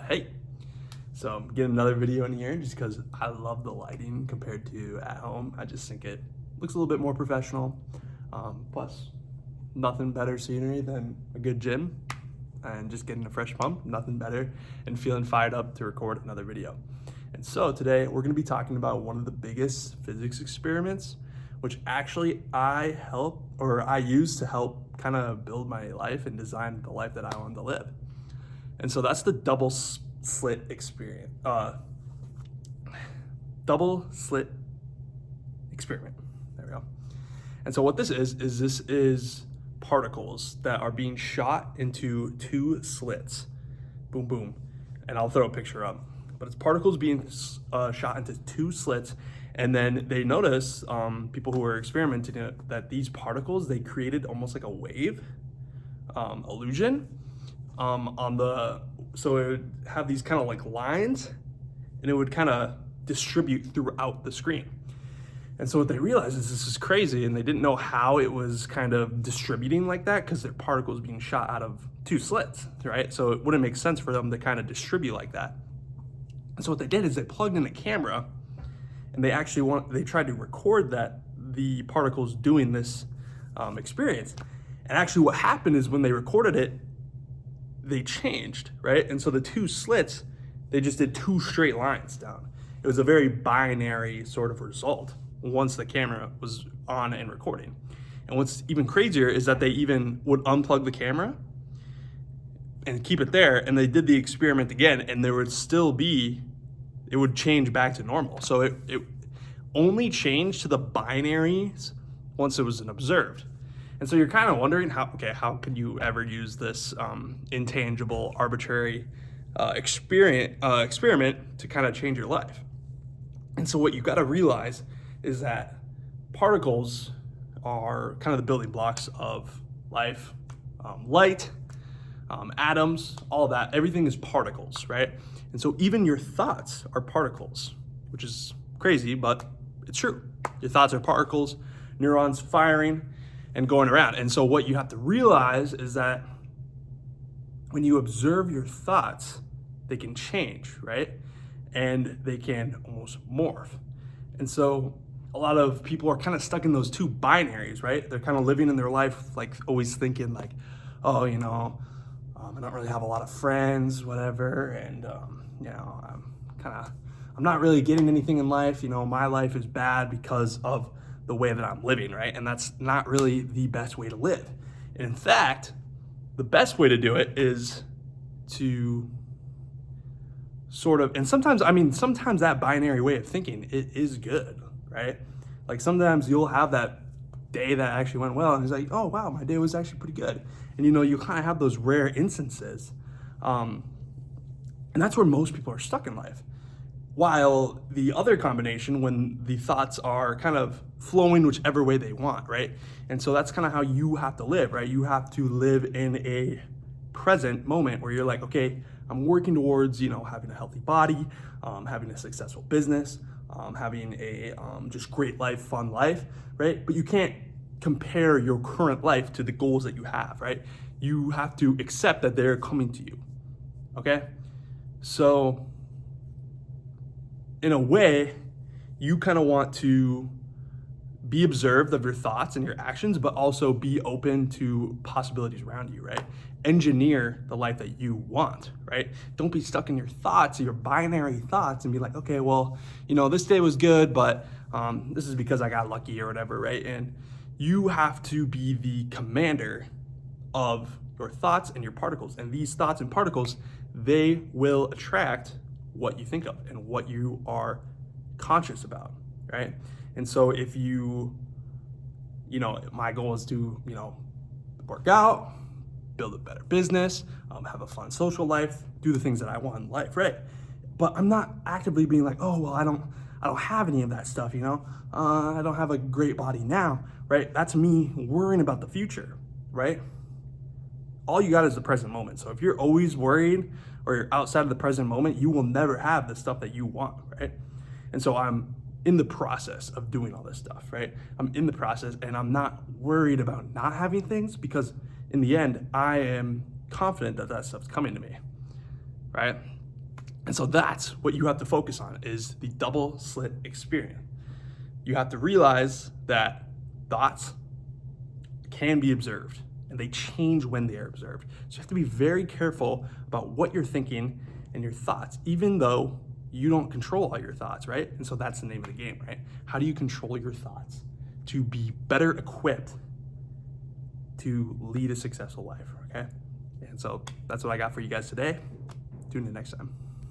Hey, so I'm getting another video in here just because I love the lighting compared to at home. I just think it looks a little bit more professional. Plus, nothing better scenery than a good gym and just getting a fresh pump. Nothing better and feeling fired up to record another video. And so today we're going to be talking about one of the biggest physics experiments, which actually I use to help kind of build my life and design the life that I want to live. And so that's the double slit experiment. Double slit experiment. There we go. And so what this is particles that are being shot into two slits. Boom, boom. And I'll throw a picture up. But it's particles being shot into two slits. And then they notice, people who were experimenting it, that these particles, they created almost like a wave illusion. So it would have these kind of like lines and it would kind of distribute throughout the screen. And so what they realized is this is crazy, and they didn't know how it was kind of distributing like that because their particles being shot out of two slits, right? So it wouldn't make sense for them to kind of distribute like that. And so what they did is they plugged in a camera and they tried to record the particles doing this experience. And actually what happened is when they recorded it, they changed, right? And so the two slits, they just did two straight lines down. It was a very binary sort of result once the camera was on and recording. And what's even crazier is that they even would unplug the camera and keep it there, and they did the experiment again, and it would change back to normal. So it only changed to the binaries once it was observed. And so you're kind of wondering how could you ever use this intangible, arbitrary experiment to kind of change your life? And so what you got to realize is that particles are kind of the building blocks of life. Light, atoms, all that, everything is particles, right? And so even your thoughts are particles, which is crazy, but it's true. Your thoughts are particles, neurons firing and going around. And so what you have to realize is that when you observe your thoughts, they can change, right? And they can almost morph. And so a lot of people are kind of stuck in those two binaries, right? They're kind of living in their life, like always thinking like, oh, I don't really have a lot of friends, whatever. And, I'm not really getting anything in life. My life is bad because of the way that I'm living, right? And that's not really the best way to live. And in fact, the best way to do it is to sometimes that binary way of thinking, it is good, right? Like sometimes you'll have that day that actually went well and it's like, oh wow, my day was actually pretty good. And you kind of have those rare instances. And that's where most people are stuck in life. While the other combination, when the thoughts are kind of flowing whichever way they want, right? And so that's kind of how you have to live, right? You have to live in a present moment where you're like, okay, I'm working towards, having a healthy body, having a successful business, having a just great life, fun life, right? But you can't compare your current life to the goals that you have, right? You have to accept that they're coming to you, okay? So in a way, you kind of want to be observed of your thoughts and your actions, but also be open to possibilities around you, right? Engineer the life that you want, right? Don't be stuck in your thoughts, your binary thoughts, and be like, okay, well, this day was good, but this is because I got lucky or whatever, right? And you have to be the commander of your thoughts and your particles. And these thoughts and particles, they will attract what you think of and what you are conscious about, right? And so if my goal is to, work out, build a better business, have a fun social life, do the things that I want in life, right? But I'm not actively being like, oh, well, I don't have any of that stuff, I don't have a great body now, right? That's me worrying about the future, right? All you got is the present moment. So if you're always worried or you're outside of the present moment, you will never have the stuff that you want, right? And so I'm in the process of doing all this stuff, right? I'm in the process and I'm not worried about not having things because in the end, I am confident that stuff's coming to me. right? And so that's what you have to focus on, is the double slit experience. You have to realize that thoughts can be observed and they change when they are observed. So you have to be very careful about what you're thinking and your thoughts, even though you don't control all your thoughts, right? And so that's the name of the game, right? How do you control your thoughts to be better equipped to lead a successful life, okay? And so that's what I got for you guys today. Tune in next time.